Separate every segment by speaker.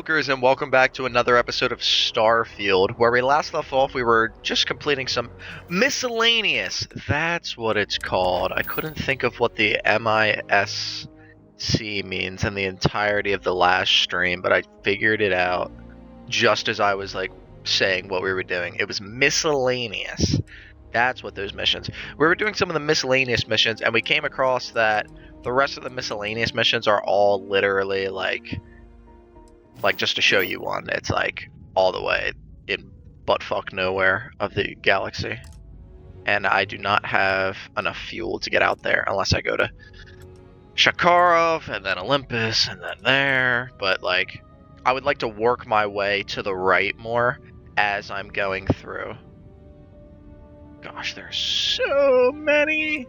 Speaker 1: Smokers, and welcome back to another episode of Starfield. Where we last left off, we were just completing some miscellaneous. That's what it's called. I couldn't think of what the MISC means in the entirety of the last stream, but I figured it out just as I was saying what we were doing. It was miscellaneous. That's what those missions. We were doing some of the miscellaneous missions, and we came across that the rest of the miscellaneous missions are all literally like just to show you one, it's like all the way in buttfuck nowhere of the galaxy. And I do not have enough fuel to get out there unless I go to Shakarov and then Olympus and then there. But I would like to work my way to the right more as I'm going through. Gosh, there's so many.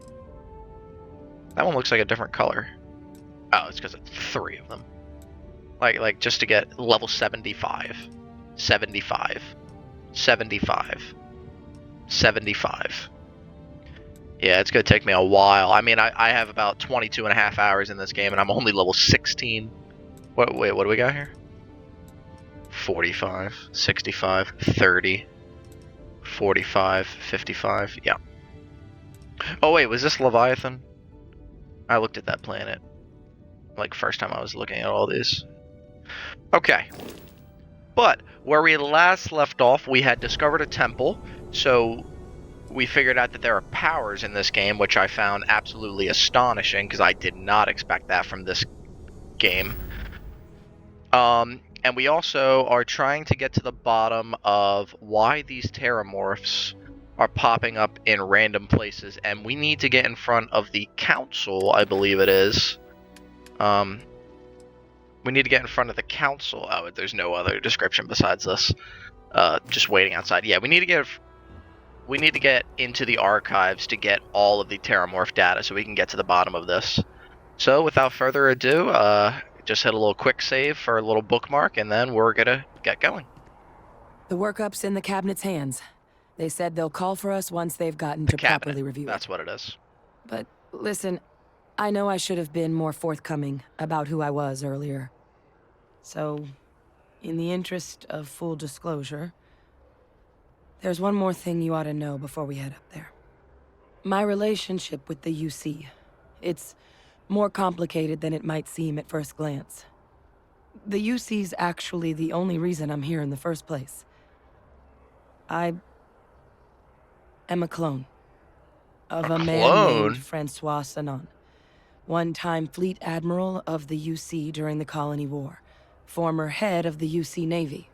Speaker 1: That one looks like a different color. Oh, it's because it's 3 of them. Like just to get level 75. 75. 75. 75. Yeah, it's going to take me a while. I mean, I have about 22 and a half hours in this game, and I'm only level 16. Wait, what do we got here? 45, 65, 30, 45, 55. Yeah. Oh, wait, was this Leviathan? I looked at that planet. First time I was looking at all these. Okay, but where we last left off, we had discovered a temple, so we figured out that there are powers in this game, which I found absolutely astonishing, because I did not expect that from this game. And we also are trying to get to the bottom of why these Terrormorphs are popping up in random places, and we need to get in front of the council, I believe it is. We need to get in front of the council. Oh, there's no other description besides this. Just waiting outside. Yeah, we need to get into the archives to get all of the Terrormorph data so we can get to the bottom of this. So, without further ado, just hit a little quick save for a little bookmark, and then we're gonna get going.
Speaker 2: The workup's in the cabinet's hands. They said they'll call for us once they've gotten to properly review it.
Speaker 1: That's what it is.
Speaker 2: But listen, I know I should have been more forthcoming about who I was earlier. So, in the interest of full disclosure, there's one more thing you ought to know before we head up there. My relationship with the UC, it's more complicated than it might seem at first glance. The UC's actually the only reason I'm here in the first place. I am a clone of a man named Francois Sanon, one-time fleet admiral of the UC during the Colony War, former head of the UC Navy.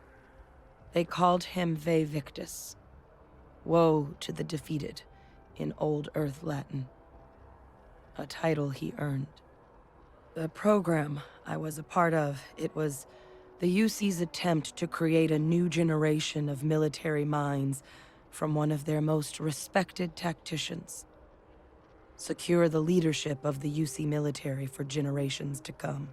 Speaker 2: They called him Ve Victus. Woe to the defeated, in Old Earth Latin. A title he earned. The program I was a part of, it was the UC's attempt to create a new generation of military minds from one of their most respected tacticians. Secure the leadership of the UC military for generations to come.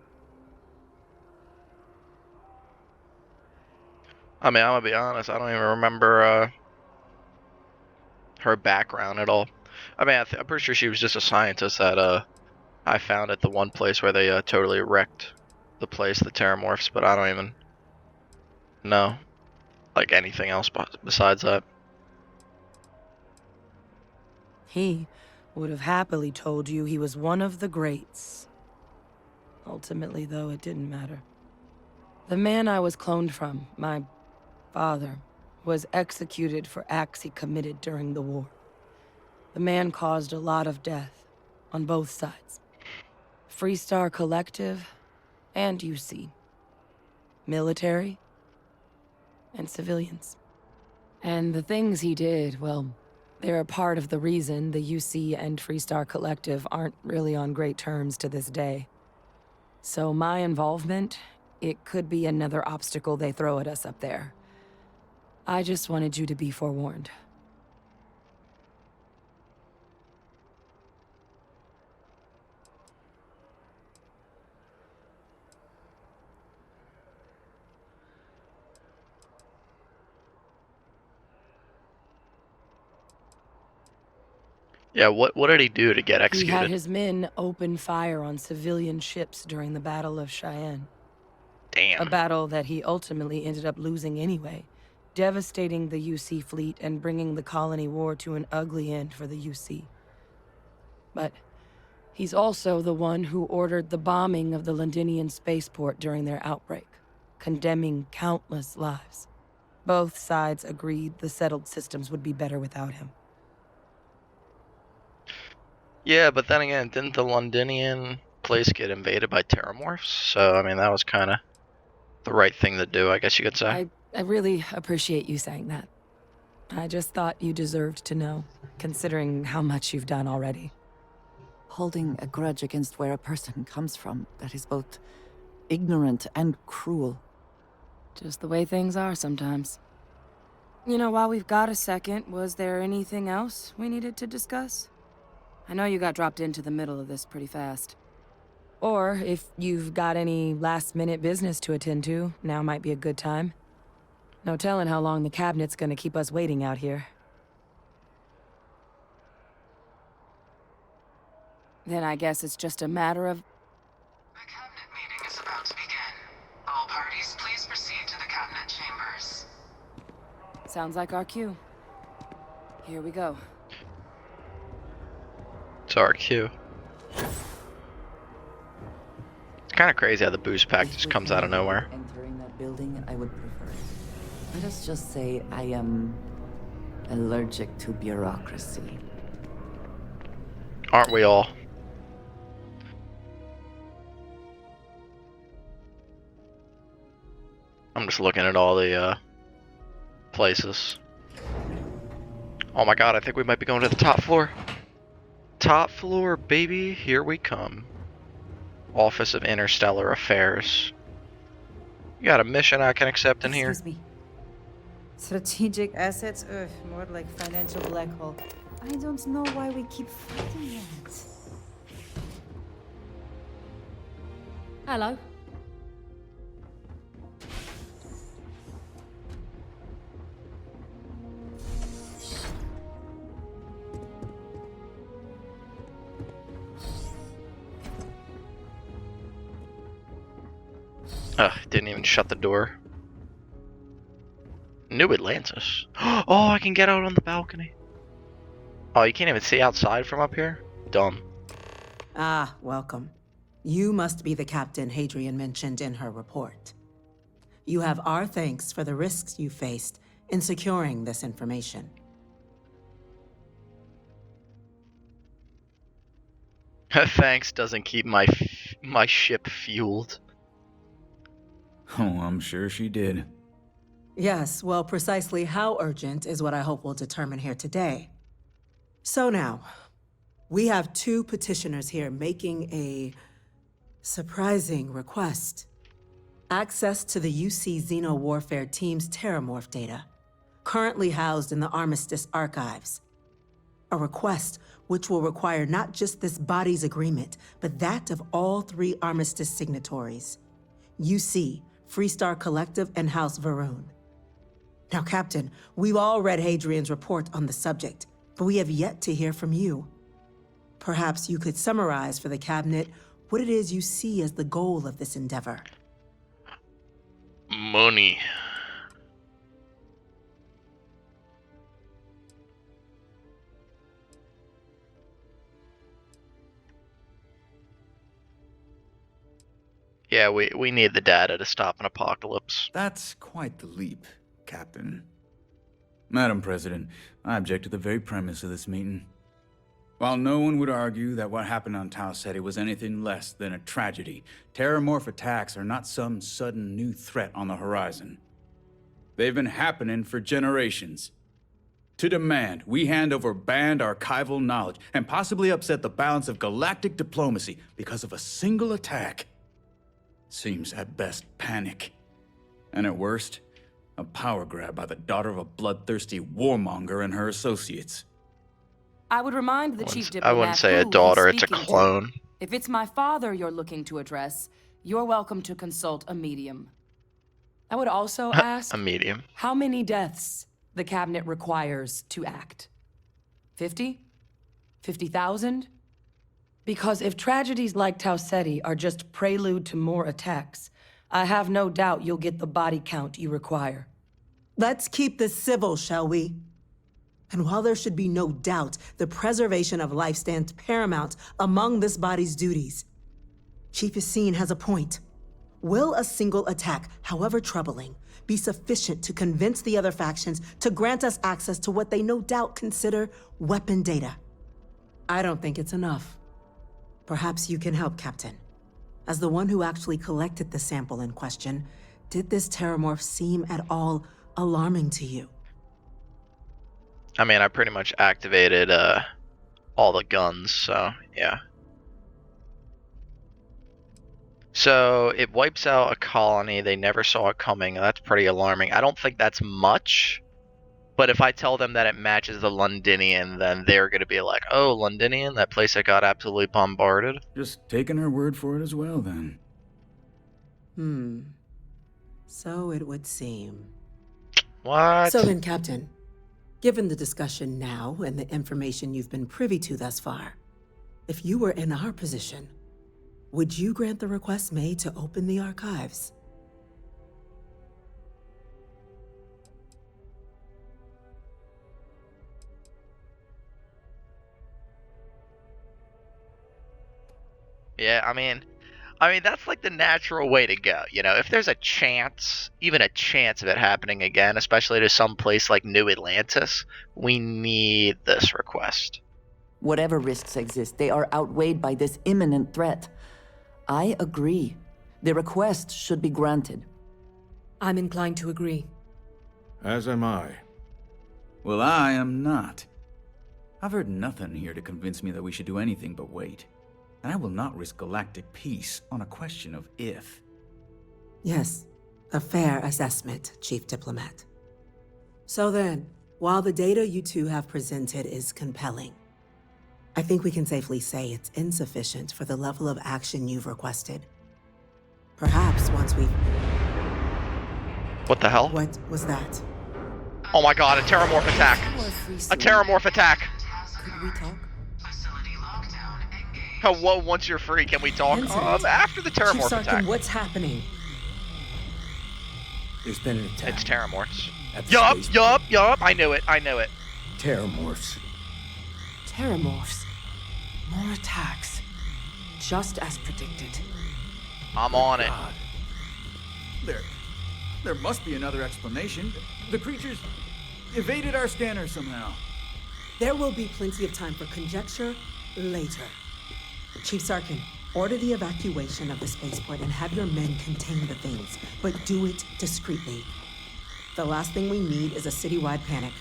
Speaker 1: I mean, I'm gonna be honest, I don't even remember her background at all. I mean, I'm pretty sure she was just a scientist that I found at the one place where they totally wrecked the place, the Terrormorphs, but I don't even know anything else besides that.
Speaker 2: He would have happily told you he was one of the greats. Ultimately, though, it didn't matter. The man I was cloned from, my father, was executed for acts he committed during the war. The man caused a lot of death on both sides. Freestar Collective and UC. Military and civilians. And the things he did, well, they're a part of the reason the UC and Freestar Collective aren't really on great terms to this day. So my involvement, it could be another obstacle they throw at us up there. I just wanted you to be forewarned.
Speaker 1: Yeah, what did he do to get executed?
Speaker 2: He had his men open fire on civilian ships during the Battle of Cheyenne.
Speaker 1: Damn.
Speaker 2: A battle that he ultimately ended up losing anyway, devastating the UC fleet and bringing the colony war to an ugly end for the UC. But he's also the one who ordered the bombing of the Londinian spaceport during their outbreak, condemning countless lives. Both sides agreed the settled systems would be better without him.
Speaker 1: Yeah, but then again, didn't the Londinian place get invaded by Terrormorphs? So, I mean, that was kind of the right thing to do, I guess you could say.
Speaker 2: I really appreciate you saying that. I just thought you deserved to know, considering how much you've done already.
Speaker 3: Holding a grudge against where a person comes from, that is both ignorant and cruel.
Speaker 2: Just the way things are sometimes. You know, while we've got a second, was there anything else we needed to discuss? I know you got dropped into the middle of this pretty fast. Or if you've got any last-minute business to attend to, now might be a good time. No telling how long the cabinet's gonna keep us waiting out here. Then I guess it's just a matter of...
Speaker 4: The cabinet meeting is about to begin. All parties, please proceed to the cabinet chambers.
Speaker 2: Sounds like our cue. Here we go.
Speaker 1: It's our cue. It's kind of crazy how the boost pack just comes out of nowhere.
Speaker 3: Entering that building, I would prefer it. Let us just say I am allergic to bureaucracy.
Speaker 1: Aren't we all? I'm just looking at all the places. Oh my god, I think we might be going to the top floor. Top floor, baby, here we come. Office of Interstellar Affairs. You got a mission I can accept in here?
Speaker 5: Excuse me. Strategic assets? Ugh, more like financial black hole. I don't know why we keep fighting that.
Speaker 2: Hello.
Speaker 1: Ugh, didn't even shut the door. New Atlantis. Oh, I can get out on the balcony. Oh, you can't even see outside from up here? Dumb.
Speaker 6: Ah, welcome. You must be the captain Hadrian mentioned in her report. You have our thanks for the risks you faced in securing this information.
Speaker 1: Thanks doesn't keep my ship fueled.
Speaker 7: Oh, I'm sure she did.
Speaker 6: Yes, well, precisely how urgent is what I hope we'll determine here today. So now, we have two petitioners here making a surprising request. Access to the UC Xeno Warfare Team's Terrormorph data, currently housed in the Armistice archives. A request which will require not just this body's agreement, but that of all three Armistice signatories. UC, Freestar Collective, and House Varun. Now, Captain, we've all read Hadrian's report on the subject, but we have yet to hear from you. Perhaps you could summarize for the Cabinet what it is you see as the goal of this endeavor.
Speaker 1: Money. Yeah, we need the data to stop an apocalypse.
Speaker 7: That's quite the leap, Captain. Madam President, I object to the very premise of this meeting. While no one would argue that what happened on Tau Ceti was anything less than a tragedy, Terrormorph attacks are not some sudden new threat on the horizon. They've been happening for generations. To demand we hand over banned archival knowledge and possibly upset the balance of galactic diplomacy because of a single attack seems at best panic. And at worst, a power grab by the daughter of a bloodthirsty warmonger and her associates.
Speaker 2: I would remind the chief
Speaker 1: I
Speaker 2: diplomat
Speaker 1: wouldn't say a
Speaker 2: who
Speaker 1: daughter,
Speaker 2: he's
Speaker 1: it's a
Speaker 2: speaking to.
Speaker 1: clone.
Speaker 2: If it's my father you're looking to address, you're welcome to consult a medium. I would also ask
Speaker 1: A medium.
Speaker 2: how many deaths the cabinet requires to act. 50? 50,000? Because if tragedies like Tau Ceti are just prelude to more attacks, I have no doubt you'll get the body count you require.
Speaker 6: Let's keep this civil, shall we? And while there should be no doubt the preservation of life stands paramount among this body's duties, Chief Yassine has a point. Will a single attack, however troubling, be sufficient to convince the other factions to grant us access to what they no doubt consider weapon data? I don't think it's enough. Perhaps you can help, Captain. As the one who actually collected the sample in question, did this Terrormorph seem at all alarming to you?
Speaker 1: I mean, I pretty much activated all the guns, so yeah. So it wipes out a colony. They never saw it coming. That's pretty alarming. I don't think that's much, but if I tell them that it matches the Londinian, then they're going to be like, oh, Londinian, that place that got absolutely bombarded.
Speaker 7: Just taking her word for it as well, then.
Speaker 6: So it would seem.
Speaker 1: What?
Speaker 6: So then, Captain, given the discussion now and the information you've been privy to thus far, if you were in our position, would you grant the request made to open the archives?
Speaker 1: Yeah, I mean, that's like the natural way to go. You know, if there's a chance, even a chance of it happening again, especially to some place like New Atlantis, we need this request.
Speaker 3: Whatever risks exist, they are outweighed by this imminent threat. I agree. The request should be granted.
Speaker 2: I'm inclined to agree.
Speaker 8: As am I.
Speaker 7: Well, I am not. I've heard nothing here to convince me that we should do anything but wait. And I will not risk galactic peace on a question of if.
Speaker 6: Yes, a fair assessment, Chief Diplomat. So then, while the data you two have presented is compelling, I think we can safely say it's insufficient for the level of action you've requested. Perhaps once we...
Speaker 1: What the hell?
Speaker 6: What was that?
Speaker 1: Oh my god, a Terrormorph attack! A Terrormorph attack!
Speaker 6: Could we talk?
Speaker 4: Facility lockdown engaged.
Speaker 1: Oh, whoa, once you're free, can we talk?
Speaker 6: Vincent.
Speaker 1: After the
Speaker 6: Chief
Speaker 1: Terrormorph
Speaker 6: Sarkin,
Speaker 1: attack.
Speaker 6: what's happening?
Speaker 8: There's been an attack.
Speaker 1: It's Terrormorphs.
Speaker 8: At the space
Speaker 1: Yup, I knew it.
Speaker 8: Terrormorphs.
Speaker 9: Terrormorphs. More attacks. Just as predicted.
Speaker 1: I'm on it.
Speaker 7: God. There must be another explanation. The creatures evaded our scanner somehow.
Speaker 6: There will be plenty of time for conjecture later. Chief Sarkin, order the evacuation of the spaceport and have your men contain the things, but do it discreetly. The last thing we need is a citywide panic.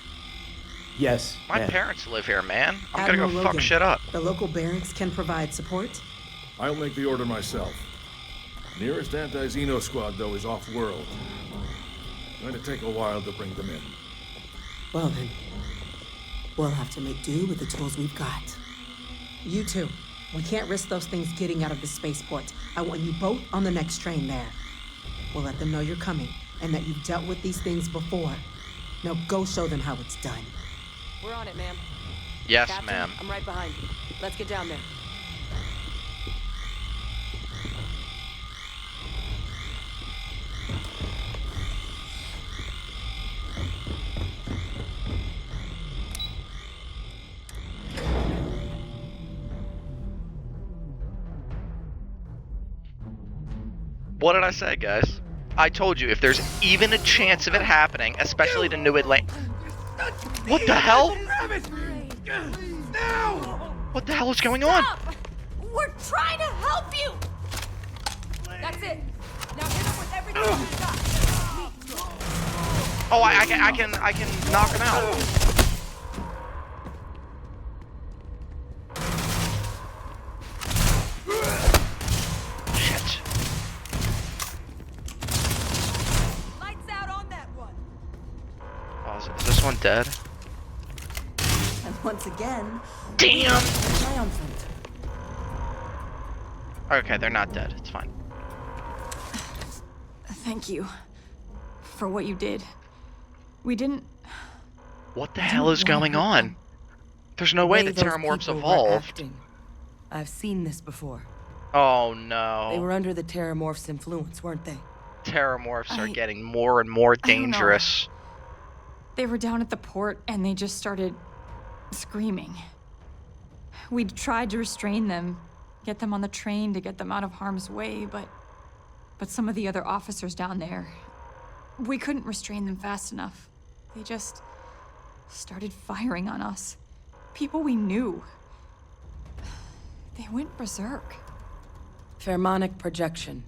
Speaker 8: Yes.
Speaker 1: My
Speaker 8: ma'am.
Speaker 1: parents live here, man. I'm
Speaker 6: Admiral
Speaker 1: gonna go fuck
Speaker 6: Logan,
Speaker 1: shit up.
Speaker 6: The local barracks can provide support.
Speaker 8: I'll make the order myself. Nearest anti-Xeno squad, though, is off-world. Going to take a while to bring them in.
Speaker 6: Well then, we'll have to make do with the tools we've got. You two, we can't risk those things getting out of the spaceport. I want you both on the next train there. We'll let them know you're coming and that you've dealt with these things before. Now go show them how it's done.
Speaker 2: We're on it, ma'am.
Speaker 1: Yes,
Speaker 2: Captain,
Speaker 1: ma'am.
Speaker 2: I'm right behind you. Let's get down there.
Speaker 1: What did I say, guys? I told you, if there's even a chance of it happening, especially to New Atlantis. What the hell? What the hell is going on?
Speaker 2: We're trying to help you! That's it. Now hit him with everything you got.
Speaker 1: Oh, I can knock him out. Shit.
Speaker 2: Lights out on that one.
Speaker 1: Oh, is this one dead?
Speaker 3: And once again,
Speaker 1: Damn!
Speaker 3: triumphant.
Speaker 1: Okay, they're not dead. It's fine.
Speaker 9: Thank you for what you did. We didn't.
Speaker 1: What the hell is going on? There's no way the
Speaker 2: those
Speaker 1: Terrormorphs
Speaker 2: people were
Speaker 1: evolved.
Speaker 2: acting. I've seen this before.
Speaker 1: Oh
Speaker 2: They
Speaker 1: no.
Speaker 2: were under the Terrormorph's influence, weren't they?
Speaker 1: Terrormorphs are getting more and more dangerous.
Speaker 9: They were down at the port and they just started screaming. We tried to restrain them, get them on the train to get them out of harm's way, but some of the other officers down there, we couldn't restrain them fast enough. They just started firing on us. People we knew. They went berserk.
Speaker 2: Pheromonic projection.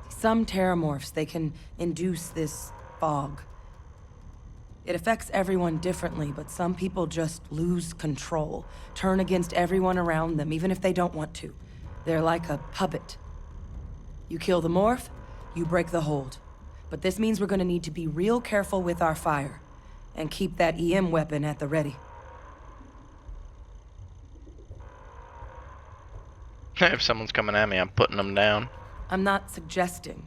Speaker 2: Some terrormorphs, they can induce this fog. It affects everyone differently, but some people just lose control, turn against everyone around them, even if they don't want to. They're like a puppet. You kill the morph, you break the hold. But this means we're gonna need to be real careful with our fire, and keep that EM weapon at the ready.
Speaker 1: If someone's coming at me, I'm putting them down.
Speaker 2: I'm not suggesting.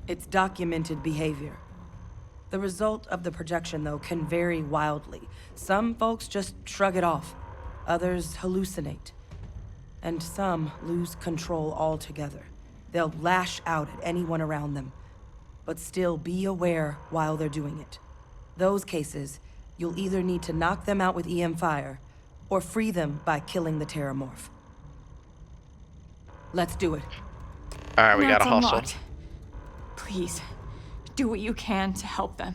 Speaker 2: It's documented behavior. The result of the projection, though, can vary wildly. Some folks just shrug it off. Others hallucinate. And some lose control altogether. They'll lash out at anyone around them, but still be aware while they're doing it. Those cases, you'll either need to knock them out with EM fire, or free them by killing the Terrormorph. Let's do it.
Speaker 1: Alright, we gotta
Speaker 9: That's
Speaker 1: hustle.
Speaker 9: unlocked. Please, do what you can to help them.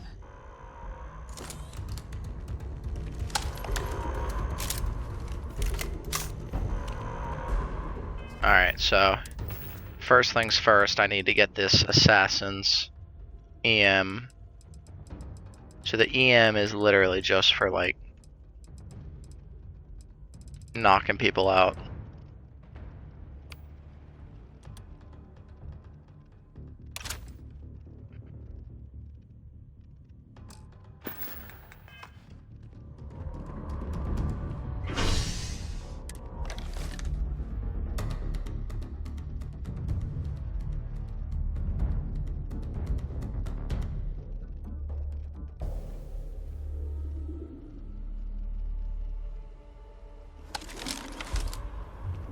Speaker 1: Alright, so first things first, I need to get this assassin's EM. So the EM is literally just for like knocking people out.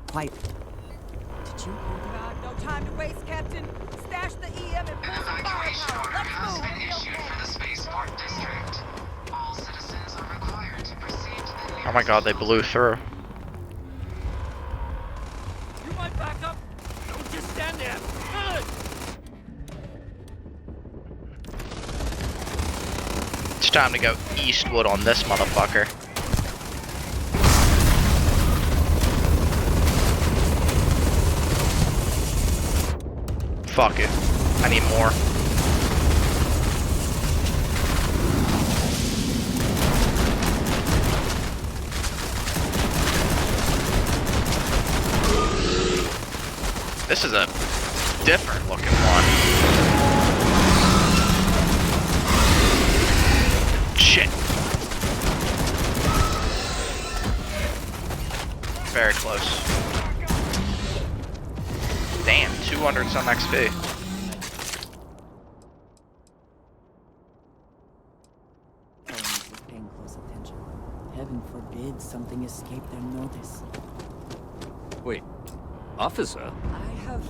Speaker 3: Quiet.
Speaker 2: Did you? God, no time to waste, Captain. Stash the EM and
Speaker 4: An
Speaker 2: pull some
Speaker 4: evacuation
Speaker 2: firepower.
Speaker 4: order has
Speaker 2: Let's
Speaker 4: been
Speaker 2: move.
Speaker 4: issued for the spaceport district. All citizens are required to proceed to the nearest
Speaker 1: Oh my god, they blew through.
Speaker 10: You might back up. Don't just stand there.
Speaker 1: It's time to go eastward on this motherfucker. Fuck it. I need more. This is a different looking one. Shit. Very close. Damn, 200 some XP.
Speaker 3: Colonists were paying close attention. Heaven forbid something escaped their notice.
Speaker 10: Wait, officer?
Speaker 3: I have...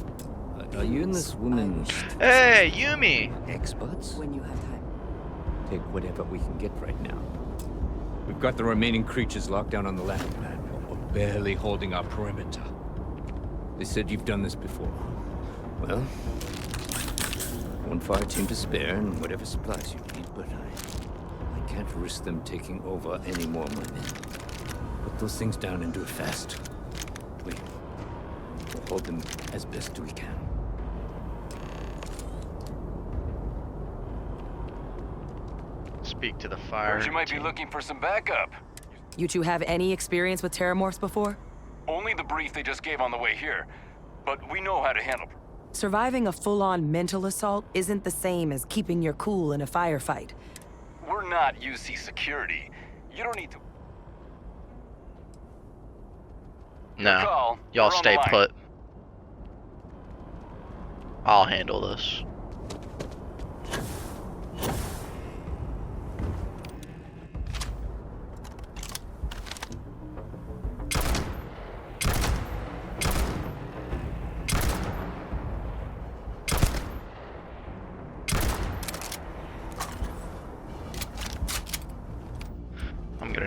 Speaker 10: Are you and this woman
Speaker 1: Hey, Yumi!
Speaker 10: experts?
Speaker 3: When you have time.
Speaker 10: Take whatever we can get right now. We've got the remaining creatures locked down on the land plan, but we're barely holding our perimeter. They said you've done this before. Well, one fire team to spare and whatever supplies you need, but I can't risk them taking over any more of my men. Put those things down and do it fast. We'll hold them as best we can.
Speaker 1: Speak to the fire.
Speaker 11: You might be looking for some backup.
Speaker 2: You two have any experience with Terrormorphs before?
Speaker 11: Only the brief they just gave on the way here. But we know how to handle.
Speaker 2: Surviving a full-on mental assault isn't the same as keeping your cool in a firefight.
Speaker 11: We're not UC security. You don't need to...
Speaker 1: No.
Speaker 11: Call.
Speaker 1: Y'all
Speaker 11: We're on
Speaker 1: stay
Speaker 11: the line.
Speaker 1: put. I'll handle this.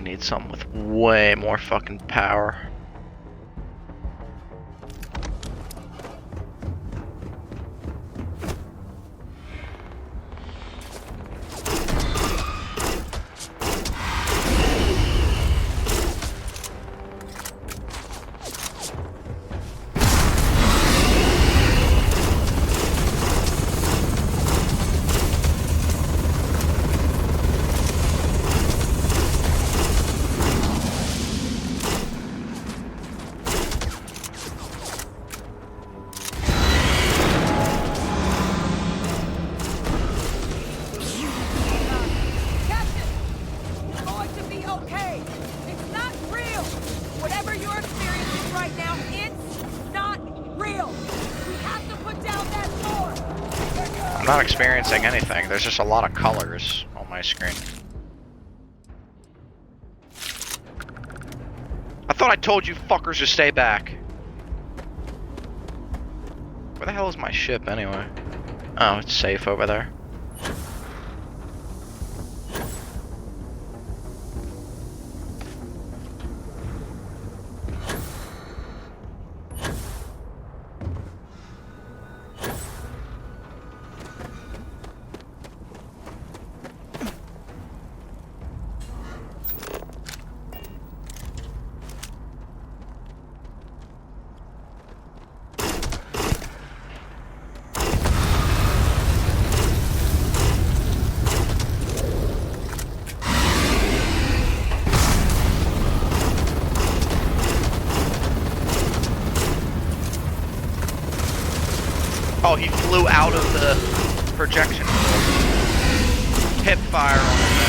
Speaker 1: need something with way more fucking power. I'm not experiencing anything. There's just a lot of colors on my screen. I thought I told you fuckers to stay back. Where the hell is my ship anyway? Oh, it's safe over there. Oh, he flew out of the projection field. Hip fire on him.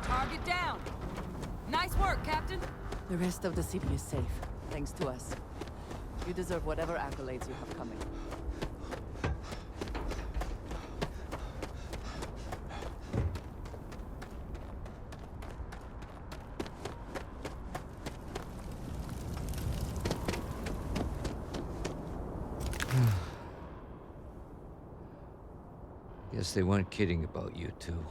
Speaker 2: Target down. Nice work, Captain.
Speaker 3: The rest of the city is safe, thanks to us. You deserve whatever accolades you have coming.
Speaker 10: Guess they weren't kidding about you two.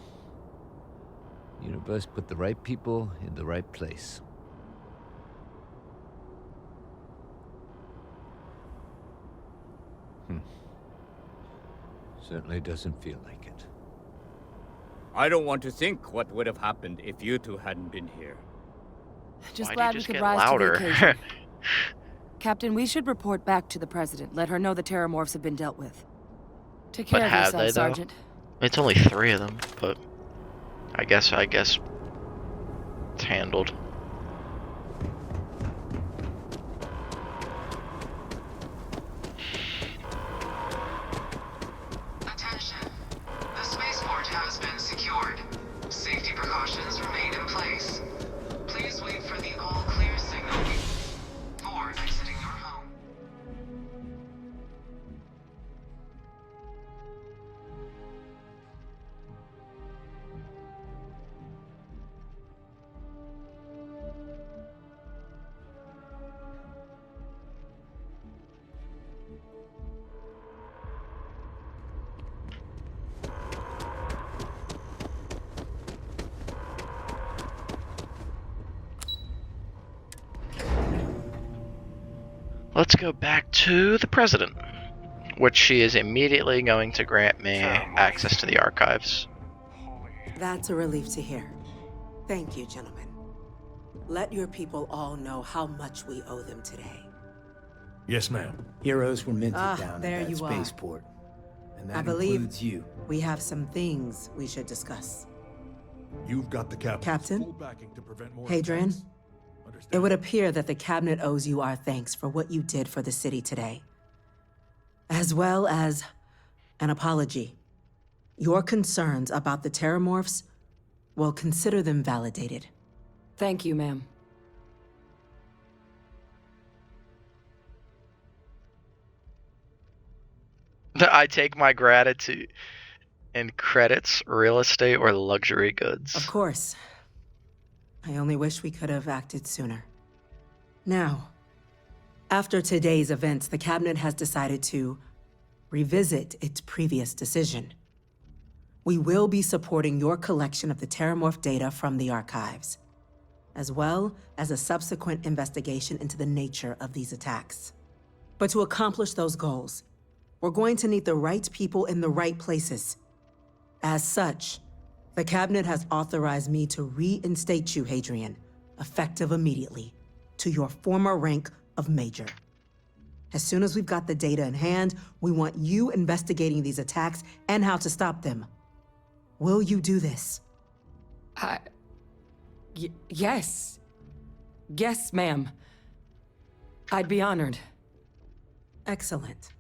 Speaker 10: Universe put the right people in the right place. Certainly doesn't feel like it. I don't want to think what would have happened if you two hadn't been here.
Speaker 2: Just
Speaker 1: Why'd
Speaker 2: glad
Speaker 1: you
Speaker 2: we
Speaker 1: just
Speaker 2: could
Speaker 1: get
Speaker 2: rise
Speaker 1: louder?
Speaker 2: to the occasion. Captain, we should report back to the President. Let her know the Terrormorphs have been dealt with. Take care
Speaker 1: But
Speaker 2: of
Speaker 1: have
Speaker 2: yourself,
Speaker 1: they, though?
Speaker 2: Sergeant.
Speaker 1: It's only 3 of them, but I guess it's handled.
Speaker 4: Attention. The spaceport has been secured. Safety precautions remain in place. Please wait for the all-clear signal for exiting your home.
Speaker 1: Let's go back to the President, which she is immediately going to grant me access to the archives.
Speaker 6: That's a relief to hear. Thank you, gentlemen. Let your people all know how much we owe them today.
Speaker 8: Yes, ma'am.
Speaker 12: Heroes were minted down
Speaker 6: there
Speaker 12: at that
Speaker 6: you are.
Speaker 12: spaceport. And that
Speaker 6: I believe
Speaker 12: includes you.
Speaker 6: we have some things we should discuss.
Speaker 8: You've got the captain's
Speaker 6: Captain?
Speaker 8: full backing to prevent more
Speaker 6: Hadrian?
Speaker 8: attacks.
Speaker 6: It would appear that the Cabinet owes you our thanks for what you did for the city today, as well as an apology. Your concerns about the Terrormorphs, well, consider them validated.
Speaker 2: Thank you, ma'am.
Speaker 1: I take my gratitude in credits, real estate, or luxury goods.
Speaker 6: Of course. I only wish we could have acted sooner. Now, after today's events, the Cabinet has decided to revisit its previous decision. We will be supporting your collection of the Terrormorph data from the archives, as well as a subsequent investigation into the nature of these attacks. But to accomplish those goals, we're going to need the right people in the right places. As such, the Cabinet has authorized me to reinstate you, Hadrian, effective immediately, to your former rank of Major. As soon as we've got the data in hand, we want you investigating these attacks and how to stop them. Will you do this?
Speaker 2: Yes. Yes, ma'am. I'd be honored.
Speaker 6: Excellent.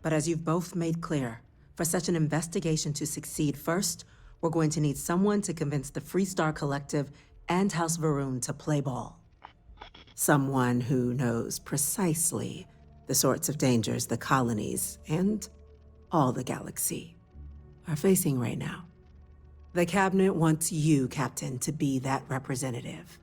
Speaker 6: But as you've both made clear, for such an investigation to succeed first, we're going to need someone to convince the Freestar Collective and House Varun to play ball. Someone who knows precisely the sorts of dangers the colonies and all the galaxy are facing right now. The Cabinet wants you, Captain, to be that representative.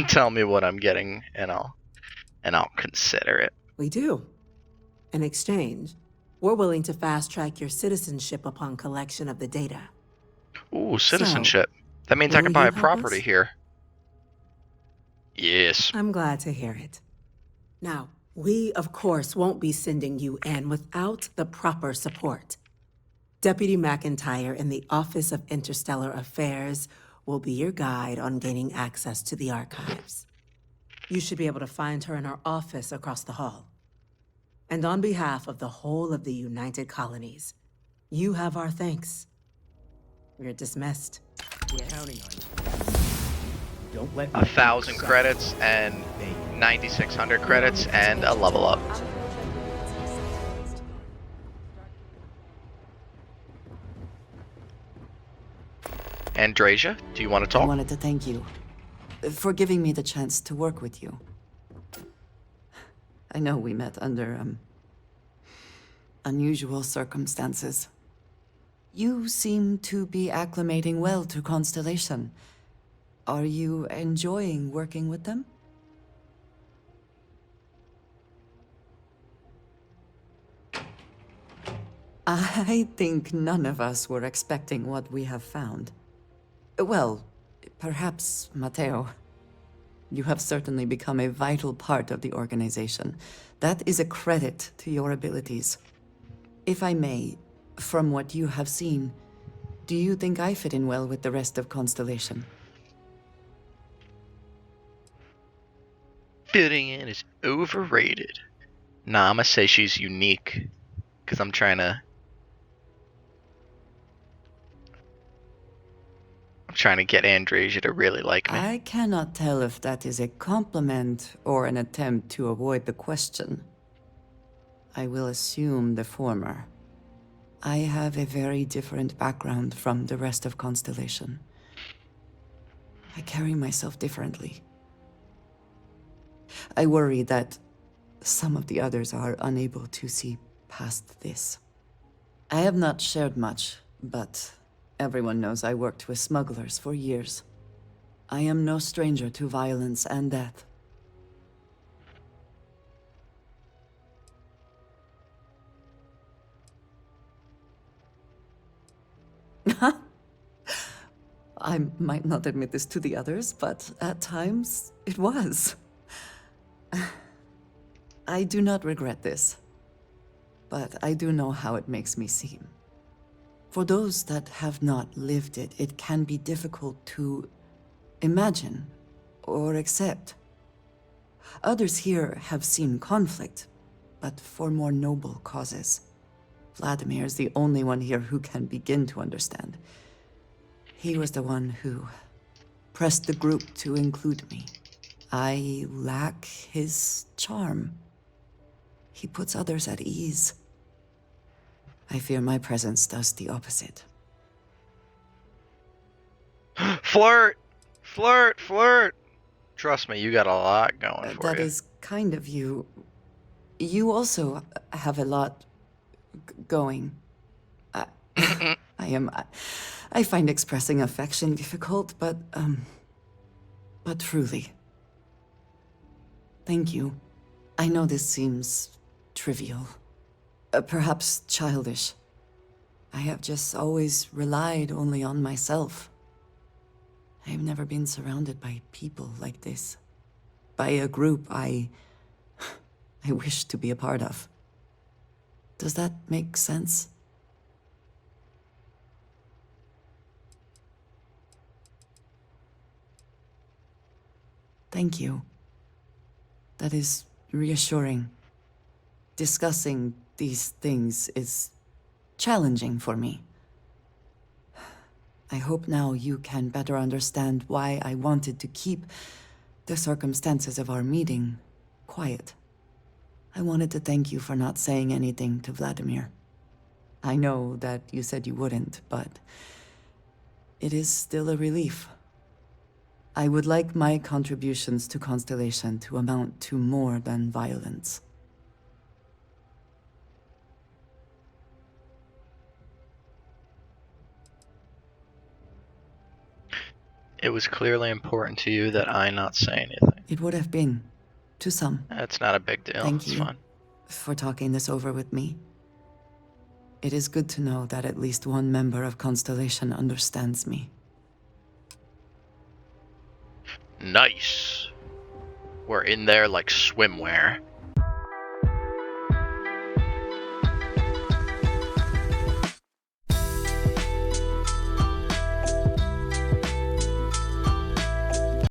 Speaker 1: Tell me what I'm getting, and I'll consider it.
Speaker 6: We do. In exchange, we're willing to fast-track your citizenship upon collection of the data.
Speaker 1: Ooh, citizenship. That means I
Speaker 6: will
Speaker 1: can buy
Speaker 6: you
Speaker 1: a
Speaker 6: help
Speaker 1: property
Speaker 6: us?
Speaker 1: here. Yes.
Speaker 6: I'm glad to hear it. Now, we, of course, won't be sending you in without the proper support. Deputy McIntyre in the Office of Interstellar Affairs will be your guide on gaining access to the archives. You should be able to find her in her office across the hall. And on behalf of the whole of the United Colonies, you have our thanks. You're dismissed.
Speaker 12: Counting on you. Don't let
Speaker 1: 1,000 credits and 9,600 credits and a level up. Andrasia, do you want to
Speaker 3: I
Speaker 1: talk?
Speaker 3: wanted to thank you for giving me the chance to work with you. I know we met under, unusual circumstances. You seem to be acclimating well to Constellation. Are you enjoying working with them? I think none of us were expecting what we have found. Well, perhaps Matteo. You have certainly become a vital part of the organization. That is a credit to your abilities. If I may, from what you have seen, do you think I fit in well with the rest of Constellation?
Speaker 1: Fitting in is overrated. Nah, I'ma say she's unique. Because I'm trying to get Andrasia to really like me.
Speaker 3: I cannot tell if that is a compliment or an attempt to avoid the question. I will assume the former. I have a very different background from the rest of Constellation. I carry myself differently. I worry that some of the others are unable to see past this. I have not shared much, but everyone knows I worked with smugglers for years. I am no stranger to violence and death. I might not admit this to the others, but at times it was. I do not regret this, but I do know how it makes me seem. For those that have not lived it, it can be difficult to imagine or accept. Others here have seen conflict, but for more noble causes. Vladimir is the only one here who can begin to understand. He was the one who pressed the group to include me. I lack his charm. He puts others at ease. I fear my presence does the opposite.
Speaker 1: Flirt! Flirt! Flirt! Trust me, you got a lot going for you.
Speaker 3: That is kind of you. You also have a lot going. I find expressing affection difficult, but truly. Thank you. I know this seems trivial, perhaps childish. I have just always relied only on myself. I have never been surrounded by people like this. By a group I wish to be a part of. Does that make sense? Thank you. That is reassuring. Discussing these things is challenging for me. I hope now you can better understand why I wanted to keep the circumstances of our meeting quiet. I wanted to thank you for not saying anything to Vladimir. I know that you said you wouldn't, but it is still a relief. I would like my contributions to Constellation to amount to more than violence.
Speaker 1: It was clearly important to you that I not say anything.
Speaker 3: It would have been, to some.
Speaker 1: It's not a big deal.
Speaker 3: Thank
Speaker 1: It's
Speaker 3: you
Speaker 1: fine.
Speaker 3: for talking this over with me. It is good to know that at least one member of Constellation understands me.
Speaker 1: Nice. We're in there like swimwear.